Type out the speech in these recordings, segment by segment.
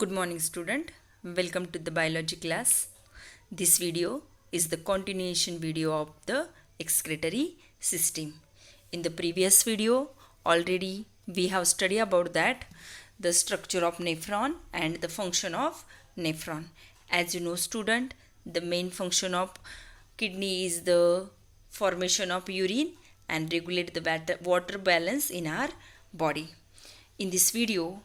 Good morning, student. Welcome to the biology class. This video is the continuation video of the excretory system. In the previous video, already we have studied about that, the structure of nephron and the function of nephron. As you know, student, the main function of kidney is the formation of urine and regulate the water balance in our body. In this video,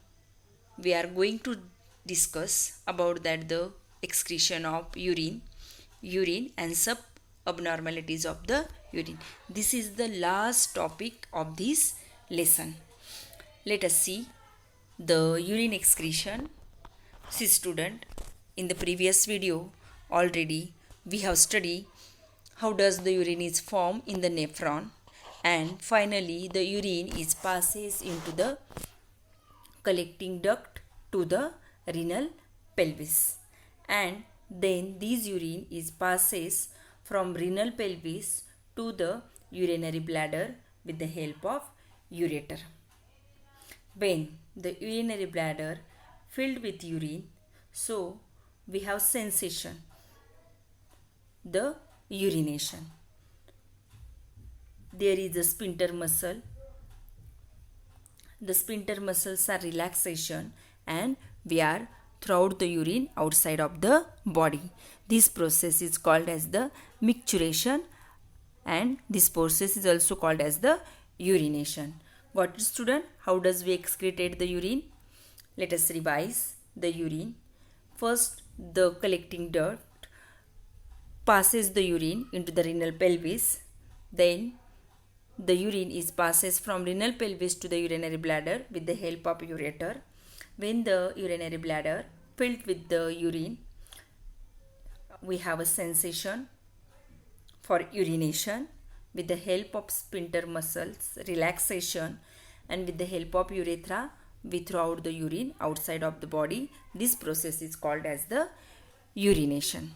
we are going to discuss about that the excretion of urine and sub abnormalities of the urine. This is the last topic of this lesson. Let us see the urine excretion. See student, in the previous video already we have studied how does the urine is formed in the nephron, and finally the urine is passes into the collecting duct to the renal pelvis, and then this urine is passes from renal pelvis to the urinary bladder with the help of ureter. When the urinary bladder filled with urine, so we have sensation, the urination. There is a sphincter muscle. The sphincter muscles are relaxation and we are throughout the urine outside of the body. This process is called as the micturition, and this process is also called as the urination. Got it, student? How does we excrete the urine? Let us revise the urine. First, the collecting duct passes the urine into the renal pelvis. Then the urine is passes from renal pelvis to the urinary bladder with the help of ureter. When the urinary bladder filled with the urine, we have a sensation for urination with the help of sphincter muscles, relaxation, and with the help of urethra, we throw out the urine outside of the body. This process is called as the urination.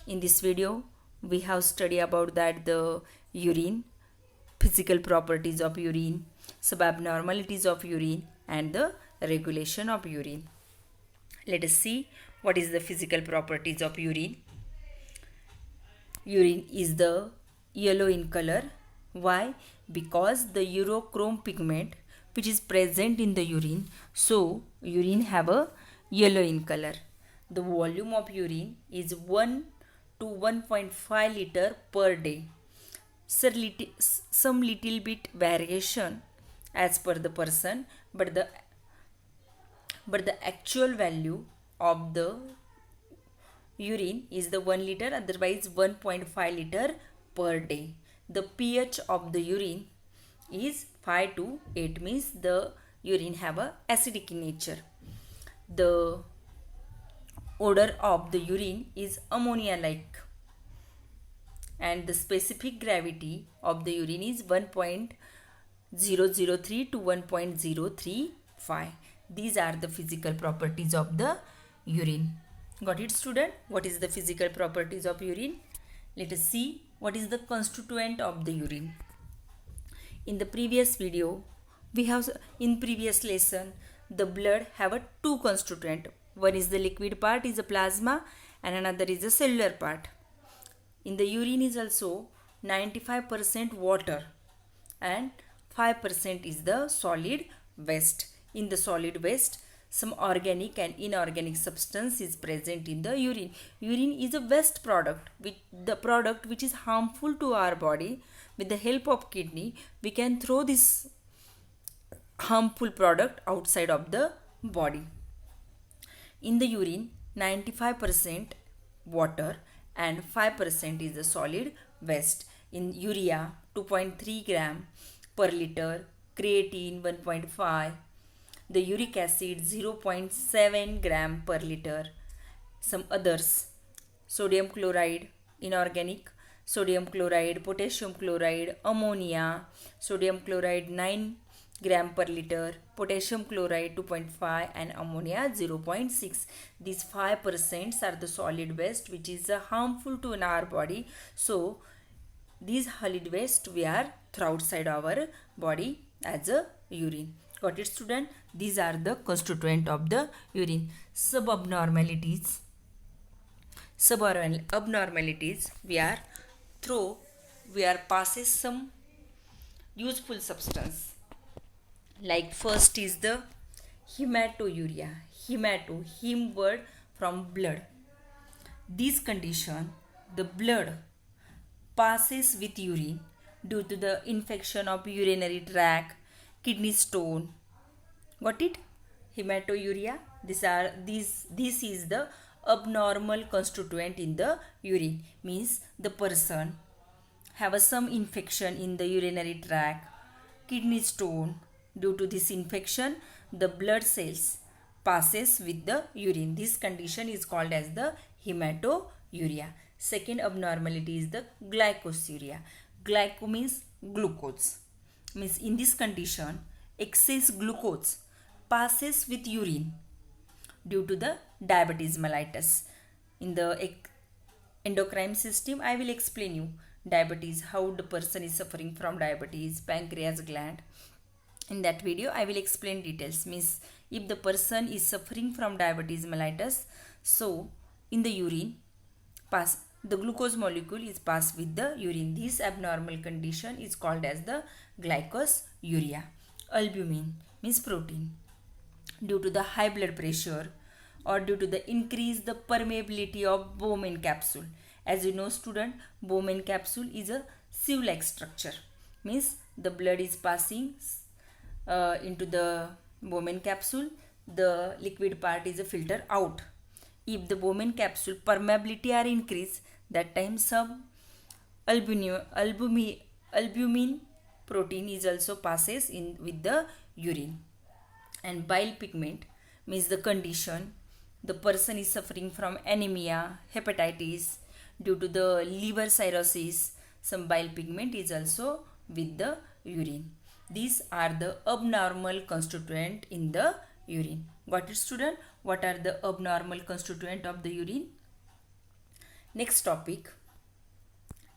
In this video, we have studied about that the urine, physical properties of urine, subabnormalities of urine, and the regulation of urine. Let us see what is the physical properties of urine. Urine is the yellow in color. Why? Because the urochrome pigment which is present in the urine, so urine have a yellow in color. The volume of urine is 1 to 1.5 liter per day. Some little bit variation as per the person, but the actual value of the urine is the 1 liter, otherwise 1.5 liter per day. The pH of the urine is 5 to 8, means the urine have a acidic nature. The odor of the urine is ammonia like, and the specific gravity of the urine is 1.003 to 1.035. These are the physical properties of the urine. Got it, student? What is the physical properties of urine? Let us see what is the constituent of the urine. In the previous video, we have in previous lesson, the blood have a two constituent. One is the liquid part, is a plasma, and another is the cellular part. In the urine is also 95% water and 5% is the solid waste. In the solid waste, some organic and inorganic substance is present in the urine. Urine is a waste product, which is harmful to our body. With the help of kidney, we can throw this harmful product outside of the body. In the urine, 95% water and 5% is the solid waste. In urea, 2.3 gram per liter, creatine 1.5, the uric acid 0.7 gram per liter. Some others, sodium chloride, inorganic, sodium chloride, potassium chloride, ammonia, sodium chloride 9 gram per liter, potassium chloride 2.5 and ammonia 0.6. These 5% are the solid waste which is harmful to our body. So these solid waste we are throw outside our body as a urine. Got it, student? These are the constituent of the urine. Abnormalities, we are passes some useful substance. Like first is the hematouria. Hem word from blood. This condition, the blood passes with urine due to the infection of urinary tract, kidney stone. Got it? Hematouria. This is the abnormal constituent in the urine. Means the person have some infection in the urinary tract, kidney stone. Due to this infection, the blood cells passes with the urine. This condition is called as the hematouria. Second abnormality is the glycosuria. Glyco means glucose. Means in this condition, excess glucose passes with urine due to the diabetes mellitus. In the endocrine system, I will explain you diabetes, how the person is suffering from diabetes, pancreas gland. In that video, I will explain details. Means if the person is suffering from diabetes mellitus, so in the urine, the glucose molecule is passed with the urine. This abnormal condition is called as the glycosuria. Albumin means protein. Due to the high blood pressure or due to the increase the permeability of Bowman capsule. As you know, student, Bowman capsule is a sieve-like structure. Means the blood is passing into the Bowman capsule. The liquid part is a filter out. If the Bowman capsule permeability are increased, that time some albumin protein is also passes in with the urine. And bile pigment means the condition the person is suffering from anemia, hepatitis, due to the liver cirrhosis, some bile pigment is also with the urine. These are the abnormal constituent in the urine. Got it, student? What are the abnormal constituent of the urine? Next topic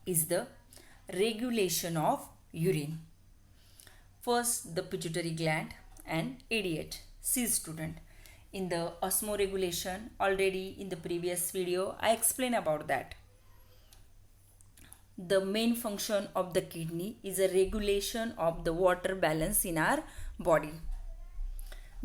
is the regulation of urine. First, the pituitary gland and ADH. See, student, in the osmoregulation, already in the previous video I explained about that. The main function of the kidney is a regulation of the water balance in our body.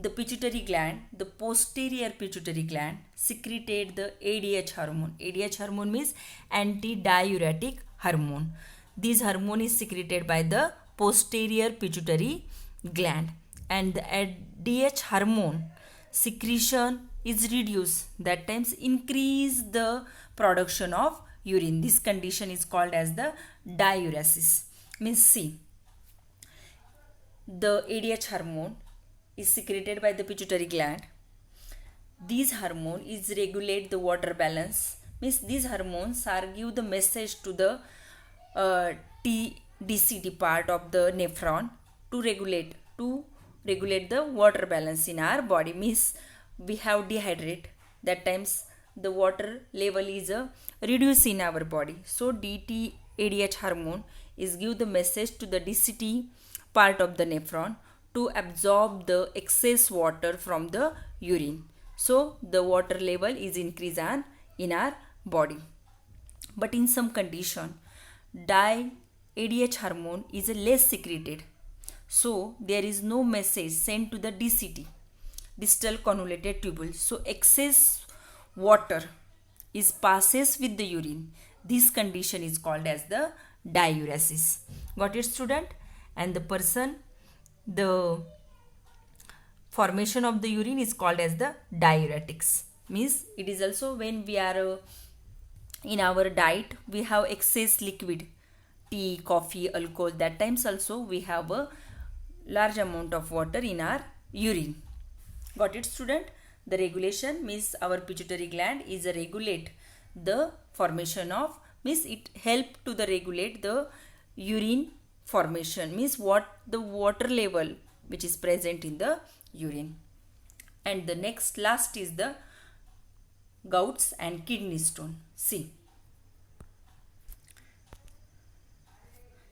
The pituitary gland, the posterior pituitary gland, secreted the ADH hormone. ADH hormone means antidiuretic hormone. This hormone is secreted by the posterior pituitary gland, and the ADH hormone secretion is reduced. That times increase the production of urine. This condition is called as the diuresis. Means see, the ADH hormone is secreted by the pituitary gland. These hormone is regulate the water balance. Means these hormones are give the message to the DCT part of the nephron to regulate the water balance in our body. Means we have dehydrate, that times the water level is reduced in our body. So ADH hormone is give the message to the DCT part of the nephron to absorb the excess water from the urine. So the water level is increased in our body. But in some condition, ADH hormone is less secreted. So there is no message sent to the DCT, distal convoluted tubule. So excess water is passes with the urine. This condition is called as the diuresis. Got it, student? And the formation of the urine is called as the diuretics. Means it is also when we are in our diet, we have excess liquid, tea, coffee, alcohol. That times also we have a large amount of water in our urine. Got it, student? The regulation means our pituitary gland is a regulate the formation of, means it help to the regulate the urine formation, means what the water level which is present in the urine. And the last is the gouts and kidney stone. See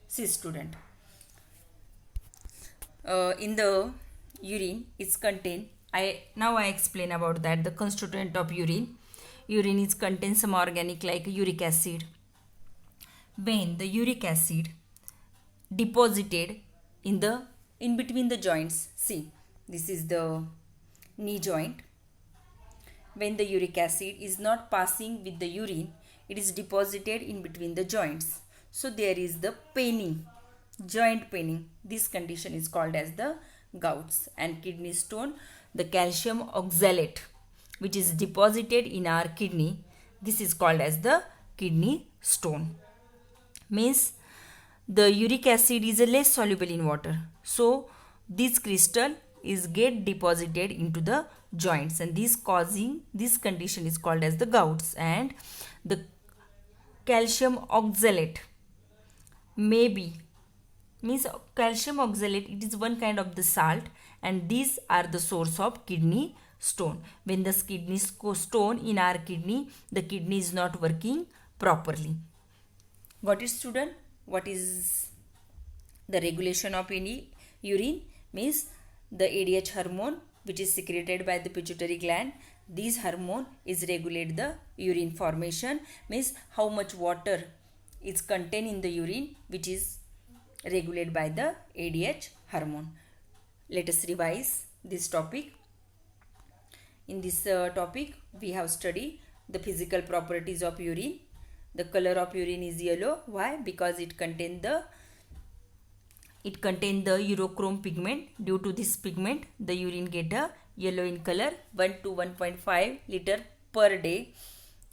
student, in the urine is contained. Now I explain about that, the constituent of urine. Urine is contains some organic like uric acid. When the uric acid deposited in between the joints, see, this is the knee joint. When the uric acid is not passing with the urine, it is deposited in between the joints. So there is the paining, joint paining. This condition is called as the gouts. And kidney stone, the calcium oxalate which is deposited in our kidney, this is called as the kidney stone. Means the uric acid is less soluble in water, so this crystal is get deposited into the joints, and this condition is called as the gouts. And the calcium oxalate means calcium oxalate, it is one kind of the salt, and these are the source of kidney stone. When the kidney stone in our kidney, the kidney is not working properly. Got it, student? What is the regulation of urine? Means the ADH hormone which is secreted by the pituitary gland. This hormone is regulate the urine formation, means how much water is contained in the urine, which is regulated by the ADH hormone. Let us revise this topic. In this topic, we have studied the physical properties of urine. The color of urine is yellow. Why? Because it contains the urochrome pigment. Due to this pigment, the urine get a yellow in color. 1 to 1.5 liter per day,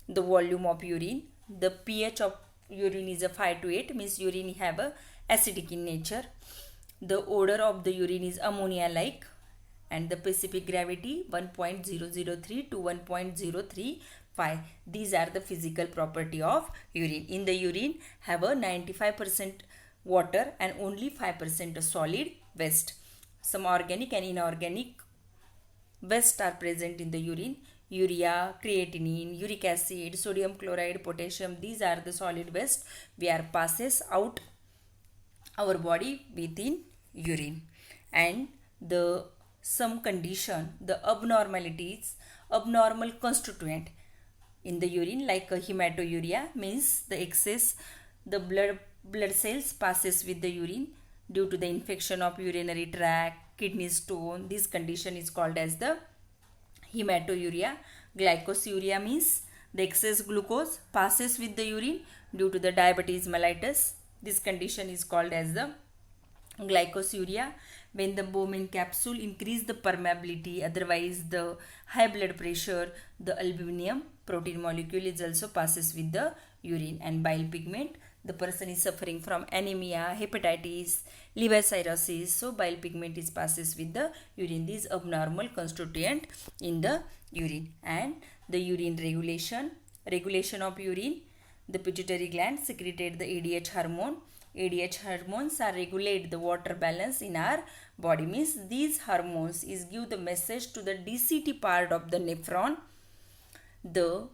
the volume of urine. The pH of urine is a 5 to 8, means urine have a acidic in nature. The odor of the urine is ammonia like, and the specific gravity 1.003 to 1.035. These are the physical property of urine. In the urine have a 95% water and only 5% solid waste. Some organic and inorganic waste are present in the urine. Urea, creatinine, uric acid, sodium chloride, potassium, these are the solid waste where passes out our body within urine. And the some condition, the abnormal constituent in the urine like a hematuria, means the excess the blood cells passes with the urine due to the infection of urinary tract, kidney stone. This condition is called as the hematuria. Glycosuria means the excess glucose passes with the urine due to the diabetes mellitus. This condition is called as the glycosuria. When the Bowman capsule increase the permeability, otherwise the high blood pressure, the albumin protein molecule is also passes with the urine. And bile pigment, the person is suffering from anemia, hepatitis, liver cirrhosis, so bile pigment is passes with the urine. This abnormal constituent in the urine. And the urine regulation of urine, the pituitary gland secreted the ADH hormone. ADH hormones are regulate the water balance in our body, means these hormones is give the message to the DCT part of the nephron, the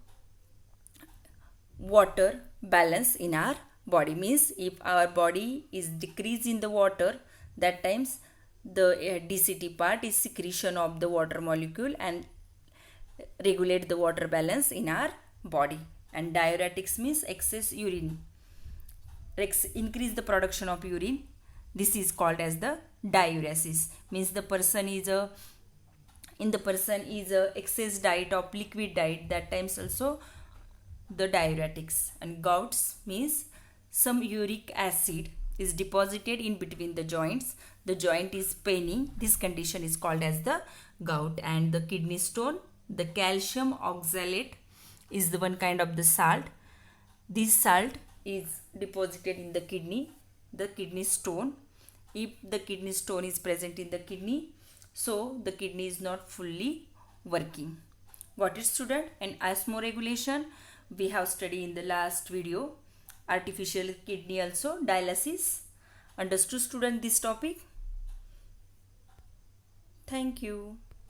water balance in our body. Means if our body is decrease in the water, that times the DCT part is secretion of the water molecule and regulate the water balance in our body. And diuretics means excess urine, increase the production of urine. This is called as the diuresis, means the person is a excess diet of liquid diet, that times also the diuretics. And gouts means some uric acid is deposited in between the joints, the joint is paining, this condition is called as the gout. And the kidney stone, the calcium oxalate is the one kind of the salt. This salt is deposited in the kidney stone. If the kidney stone is present in the kidney, so the kidney is not fully working. Got it, student? And osmoregulation we have studied in the last video. Artificial kidney also, dialysis. Understood, student, this topic? Thank you.